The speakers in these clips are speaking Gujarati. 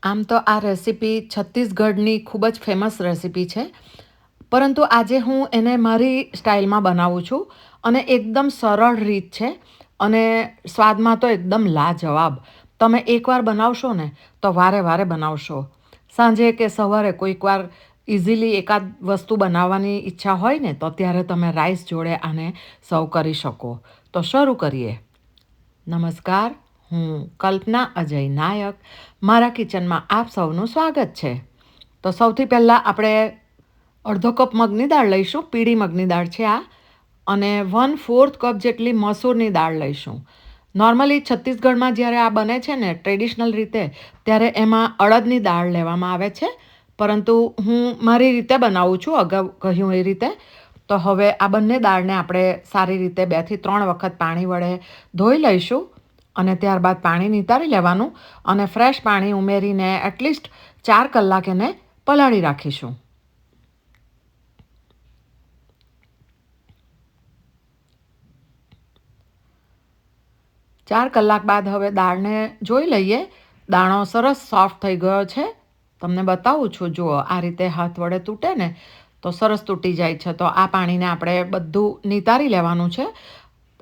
આમ તો આ રેસીપી છત્તીસગઢની ખૂબ જ ફેમસ રેસીપી છે, પરંતુ આજે હું એને મારી સ્ટાઇલમાં બનાવું છું અને એકદમ સરળ રીત છે અને સ્વાદમાં તો એકદમ લાજવાબ. તમે એકવાર બનાવશો ને તો વારે વારે બનાવશો. સાંજે કે સવારે કોઈકવાર ઇઝીલી એકાદ વસ્તુ બનાવવાની ઈચ્છા હોય ને તો ત્યારે તમે રાઈસ જોડે આને સર્વ કરી શકો. તો શરૂ કરીએ. નમસ્કાર, હું કલ્પના અજય નાયક. મારા કિચનમાં આપ સૌનું સ્વાગત છે. તો સૌથી પહેલાં આપણે અડધો કપ મગની દાળ લઈશું. પીળી મગની દાળ છે આ. અને 1/4 કપ જેટલી મસૂરની દાળ લઈશું. નોર્મલી છત્તીસગઢમાં જ્યારે આ બને છે ને ટ્રેડિશનલ રીતે, ત્યારે એમાં અડદની દાળ લેવામાં આવે છે. પરંતુ હું મારી રીતે બનાવું છું, અગાઉ કહ્યું એ રીતે. તો હવે આ બંને દાળને આપણે સારી રીતે 2 થી 3 વખત પાણી વડે ધોઈ લઈશું અને ત્યારબાદ પાણી નિતારી લેવાનું અને ફ્રેશ પાણી ઉમેરીને એટલીસ્ટ 4 કલાક એને પલાળી રાખીશું. ચાર કલાક બાદ હવે દાળને જોઈ લઈએ. દાણો સરસ સોફ્ટ થઈ ગયો છે. તમને બતાવું છું, જુઓ આ રીતે હાથ વડે તૂટે ને તો સરસ તૂટી જાય છે. તો આ પાણીને આપણે બધું નિતારી લેવાનું છે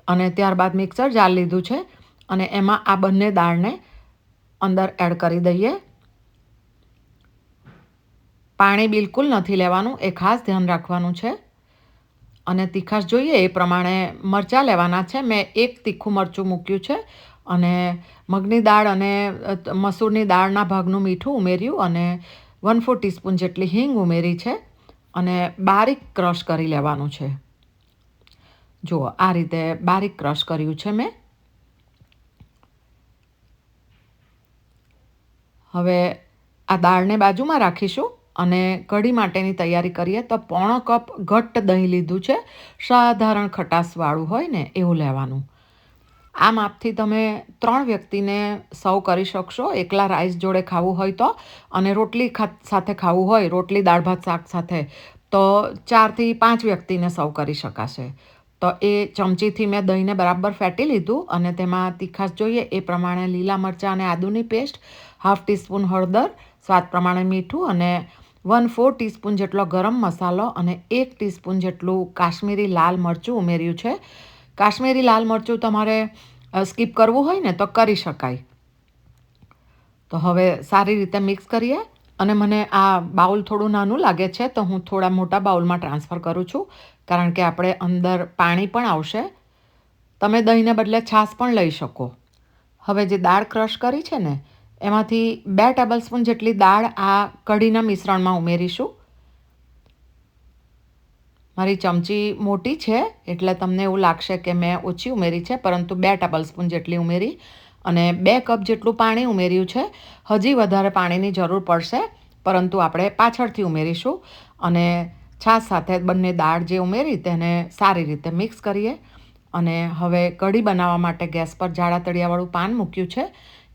અને ત્યારબાદ મિક્સર જાર લીધું છે અને એમાં આ બંને દાળને અંદર એડ કરી દઈએ. પાણી બિલકુલ નથી લેવાનું, એ ખાસ ધ્યાન રાખવાનું છે. અને તીખાશ જોઈએ એ પ્રમાણે મરચાં લેવાના છે. મેં 1 તીખું મરચું મૂક્યું છે અને મગની દાળ અને મસૂરની દાળના ભાગનું મીઠું ઉમેર્યું અને 1/4 ટીસ્પૂન જેટલી હિંગ ઉમેરી છે અને બારીક ક્રશ કરી લેવાનું છે. જુઓ આ રીતે બારીક ક્રશ કર્યું છે મેં. હવે આ દાળને બાજુમાં રાખીશું અને કઢી માટેની તૈયારી કરીએ. તો 1/4 કપ ઘટ્ટ દહીં લીધું છે. સાધારણ ખટાશવાળું હોય ને એવું લેવાનું. આ માપથી તમે 3 વ્યક્તિને સર્વ કરી શકશો. એકલા રાઈસ જોડે ખાવું હોય તો, અને રોટલી સાથે ખાવું હોય, રોટલી દાળ ભાત શાક સાથે, તો 4 થી 5 વ્યક્તિને સર્વ કરી શકાશે. તો એ ચમચીથી મેં દહીંને બરાબર ફેટી લીધું અને તેમાં તીખાશ જોઈએ એ પ્રમાણે લીલા મરચાં અને આદુની પેસ્ટ, 1/2 ટીસ્પૂન હળદર, સ્વાદ પ્રમાણે મીઠું અને 1/4 ટીસ્પૂન જેટલો ગરમ મસાલો અને 1 ટીસ્પૂન જેટલું કાશ્મીરી લાલ મરચું ઉમેર્યું છે. કાશ્મીરી લાલ મરચું તમારે સ્કીપ કરવું હોય ને તો કરી શકાય. તો હવે સારી રીતે મિક્સ કરીએ. અને મને આ બાઉલ થોડું નાનું લાગે છે, તો હું થોડા મોટા બાઉલમાં ટ્રાન્સફર કરું છું, કારણ કે આપણે અંદર પાણી પણ આવશે. તમે દહીંને બદલે છાશ પણ લઈ શકો. હવે જે દાળ ક્રશ કરી છે ને એમાંથી 2 ટેબલસ્પૂન જેટલી દાળ આ કઢીના મિશ્રણમાં ઉમેરીશું. મારી ચમચી મોટી છે એટલે તમને એવું લાગશે કે મેં ઓછી ઉમેરી છે, પરંતુ 2 ટેબલસ્પૂન જેટલી ઉમેરી અને 2 કપ જેટલું પાણી ઉમેર્યું છે. હજી વધારે પાણીની જરૂર પડશે, પરંતુ આપણે પાછળથી ઉમેરીશું. અને છાશ સાથે બંને દાળ જે ઉમેરી તેને સારી રીતે મિક્સ કરીએ. અને હવે કઢી બનાવવા માટે ગેસ પર જાડા તળિયાવાળું પાન મૂક્યું છે.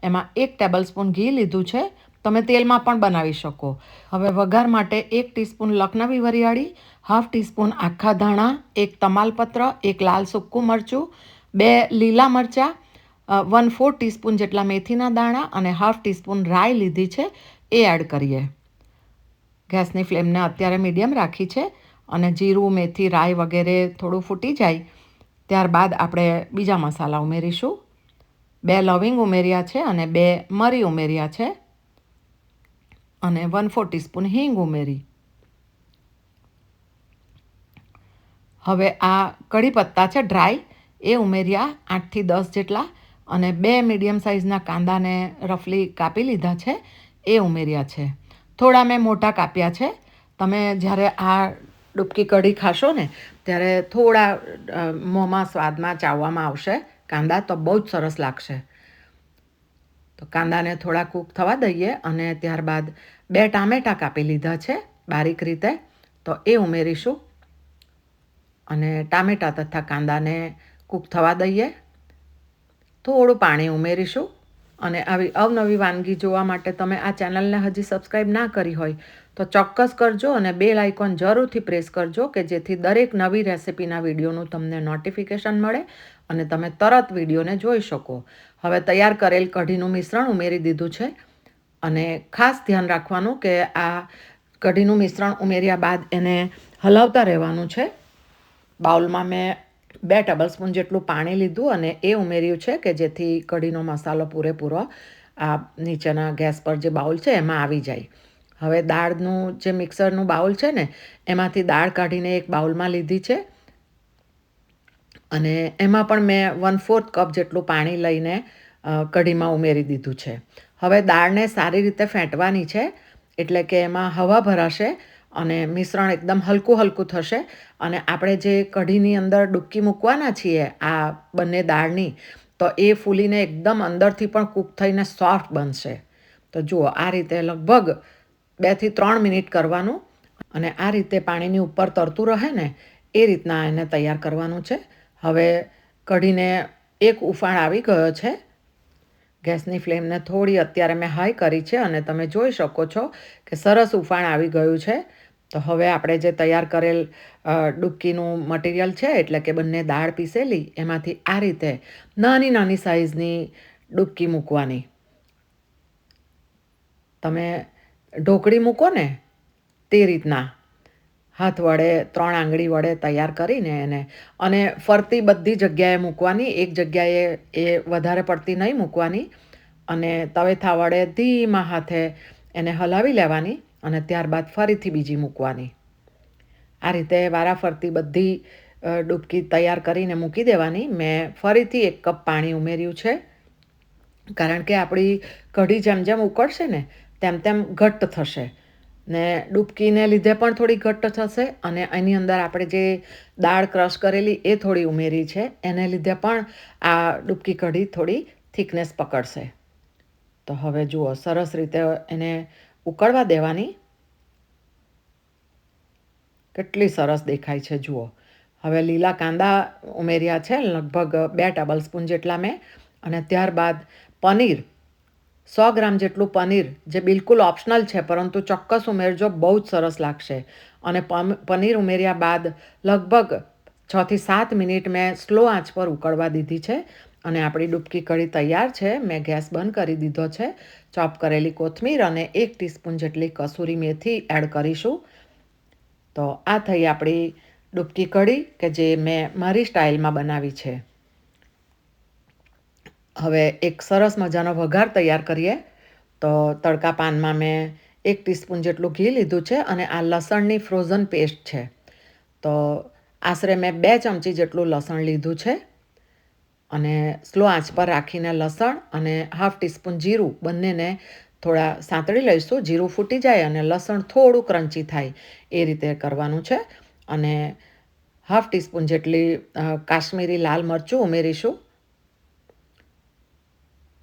એમાં 1 ટેબલસ્પૂન ઘી લીધું છે. તમે તેલમાં પણ બનાવી શકો. હવે વઘાર માટે 1 ટીસ્પૂન લખનવી વરિયાળી, 1/2 ટીસ્પૂન આખા ધાણા, 1 તમાલપત્ર, 1 લાલ સૂકું મરચું, 2 લીલા મરચાં, 1/4 ટીસ્પૂન જેટલા મેથીના દાણા અને 1/2 ટીસ્પૂન રાઈ લીધી છે, એ એડ કરીએ. ગેસની ફ્લેમને અત્યારે મીડિયમ રાખી છે અને જીરું, મેથી, રાઈ વગેરે થોડું ફૂટી જાય ત્યારબાદ આપણે બીજા મસાલા ઉમેરીશું. 2 લવિંગ ઉમેર્યા છે અને 2 મરી ઉમેર્યા છે અને 1/4 ટીસ્પૂન હિંગ ઉમેરી. હવે આ કઢી પત્તા છે ડ્રાય, એ ઉમેર્યા 8 થી 10 જેટલા અને 2 મીડિયમ સાઇઝના કાંદાને રફલી કાપી લીધા છે, એ ઉમેર્યા છે. થોડા મેં મોટા કાપ્યા છે. તમે જ્યારે આ ડૂબકી કઢી ખાશો ને ત્યારે થોડા મોંમાં સ્વાદમાં ચાવવામાં આવશે કાંદા, તો બહુ જ સરસ લાગશે. તો કાંદાને થોડા કૂક થવા દઈએ અને ત્યારબાદ 2 ટામેટાં કાપી લીધા છે બારીક રીતે, તો એ ઉમેરીશું અને ટામેટાં તથા કાંદાને કૂક થવા દઈએ. થોડું પાણી ઉમેરીશું. અને આવી અવનવી વાનગી જોવા માટે તમે આ ચેનલને હજી સબસ્ક્રાઈબ ના કરી હોય તો ચોક્કસ કરજો અને બેલ આઇકોન જરૂરથી પ્રેસ કરજો, કે જેથી દરેક નવી રેસિપીના વિડીયોનું તમને નોટિફિકેશન મળે અને તમે તરત વિડીયોને જોઈ શકો. હવે તૈયાર કરેલ કઢીનું મિશ્રણ ઉમેરી દીધું છે અને ખાસ ધ્યાન રાખવાનું કે આ કઢીનું મિશ્રણ ઉમેર્યા બાદ એને હલાવતા રહેવાનું છે. બાઉલમાં મેં 2 ટેબલ સ્પૂન જેટલું પાણી લીધું અને એ ઉમેર્યું છે કે જેથી કઢીનો મસાલો પૂરેપૂરો આ નીચેના ગેસ પર જે બાઉલ છે એમાં આવી જાય. હવે દાળનું જે મિક્સરનું બાઉલ છે ને એમાંથી દાળ કાઢીને એક બાઉલમાં લીધી છે અને એમાં પણ મેં 1/4 કપ જેટલું પાણી લઈને કઢીમાં ઉમેરી દીધું છે. હવે દાળને સારી રીતે ફેંટવાની છે એટલે કે એમાં હવા ભરાશે અને મિશ્રણ એકદમ હલકું હલકું થશે અને આપણે જે કઢીની અંદર ડૂબકી મૂકવાના છીએ આ બંને દાળની તો એ ફૂલીને એકદમ અંદરથી પણ કૂક થઈને સોફ્ટ બનશે. તો જુઓ આ રીતે લગભગ 2 થી 3 મિનિટ કરવાનું અને આ રીતે પાણીની ઉપર તરતું રહે ને એ રીતના એને તૈયાર કરવાનું છે. હવે કઢીને એક ઉફાણ આવી ગયો છે. ગેસની ફ્લેમને થોડી અત્યારે મેં હાઈ કરી છે અને તમે જોઈ શકો છો કે સરસ ઉફાણ આવી ગયું છે. તો હવે આપણે જે તૈયાર કરેલ ડૂબકીનું મટીરિયલ છે એટલે કે બંને દાળ પીસેલી એમાંથી આ રીતે નાની નાની સાઇઝની ડૂબકી મૂકવાની. તમે ઢોકળી મૂકો ને તે રીતના હાથ વડે 3 આંગળી વડે તૈયાર કરીને એને અને ફરતી બધી જગ્યાએ મૂકવાની. એક જગ્યાએ એ વધારે પડતી નહીં મૂકવાની અને તવેથા વડે ધીમા હાથે એને હલાવી લેવાની અને ત્યારબાદ ફરીથી બીજી મૂકવાની. આ રીતે વારાફરતી બધી ડૂબકી તૈયાર કરીને મૂકી દેવાની. મેં ફરીથી 1 કપ પાણી ઉમેર્યું છે કારણ કે આપણી કઢી જેમ જેમ ઉકળશે ને તેમ તેમ ઘટ્ટ થશે ને ડૂબકીને લીધે પણ થોડી ઘટ્ટ થશે અને એની અંદર આપણે જે દાળ ક્રશ કરેલી એ થોડી ઉમેરી છે એને લીધે પણ આ ડૂબકી કઢી થોડી થિકનેસ પકડશે. તો હવે જુઓ સરસ રીતે એને ઉકળવા દેવાની. કેટલી સરસ દેખાય છે જુઓ. હવે લીલા કાંદા ઉમેર્યા છે લગભગ 2 ટેબલ સ્પૂન જેટલા મેં અને ત્યારબાદ પનીર 100 ગ્રામ જેટલું પનીર જે બિલકુલ ઓપ્શનલ છે પરંતુ ચોક્કસ ઉમેરજો, બહુ જ સરસ લાગશે. અને પનીર ઉમેર્યા બાદ લગભગ 6 થી 7 મિનિટ મેં સ્લો આંચ પર ઉકળવા દીધી છે અને આપણી ડૂબકી કઢી તૈયાર છે. મેં ગેસ બંધ કરી દીધો છે. ચોપ કરેલી કોથમીર અને 1 ટીસ્પૂન જેટલી કસૂરી મેથી એડ કરીશું. તો આ થઈ આપણી ડૂબકી કઢી કે જે મેં મારી સ્ટાઇલમાં બનાવી છે. હવે એક સરસ મજાનો વઘાર તૈયાર કરીએ. તો તડકા પાનમાં મેં 1 ટીસ્પૂન જેટલું ઘી લીધું છે અને આ લસણની ફ્રોઝન પેસ્ટ છે. તો આશરે મેં 2 ચમચી જેટલું લસણ લીધું છે અને સ્લો આંચ પર રાખીને લસણ અને 1/2 ટીસ્પૂન જીરું બંનેને થોડા સાંતળી લઈશું. જીરું ફૂટી જાય અને લસણ થોડું ક્રન્ચી થાય એ રીતે કરવાનું છે અને 1/2 ટીસ્પૂન જેટલી કાશ્મીરી લાલ મરચું ઉમેરીશું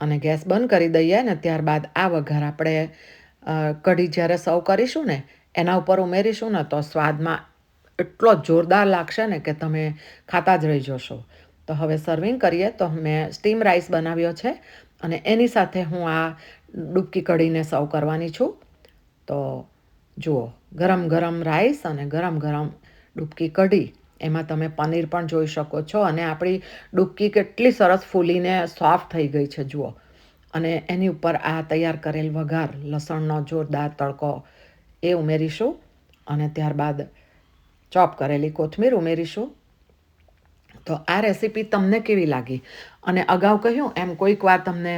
અને ગેસ બંધ કરી દઈએ અને ત્યારબાદ આ વઘાર આપણે કઢી જ્યારે સર્વ કરીશું ને એના ઉપર ઉમેરીશું ને તો સ્વાદમાં એટલો જોરદાર લાગશે ને કે તમે ખાતા જ રહી જશો. તો હવે સર્વિંગ કરીએ. તો મેં સ્ટીમ રાઈસ બનાવ્યો છે અને એની સાથે હું આ ડૂબકી કઢીને સર્વ કરવાની છું. તો જુઓ ગરમ ગરમ રાઈસ અને ગરમ ગરમ ડૂબકી કઢી, એમાં તમે પનીર પણ જોઈ શકો છો અને આપણી ડૂબકી કેટલી સરસ ફૂલીને સોફ્ટ થઈ ગઈ છે જુઓ. અને એની ઉપર આ તૈયાર કરેલ વઘાર લસણનો જોરદાર તડકો એ ઉમેરીશું અને ત્યારબાદ ચોપ કરેલી કોથમીર ઉમેરીશું. તો આ રેસીપી તમને કેવી લાગી? અને અગાઉ કહ્યું એમ કોઈક વાર તમને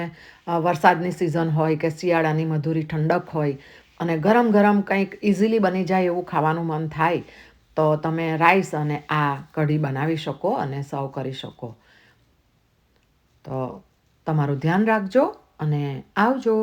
વરસાદની સિઝન હોય કે શિયાળાની મધુરી ઠંડક હોય અને ગરમ ગરમ કંઈક ઇઝીલી બની જાય એવું ખાવાનું મન થાય તો તમે રાઈસ અને આ કઢી બનાવી શકો અને સર્વ કરી શકો. તો તમારું ધ્યાન રાખજો અને આવજો.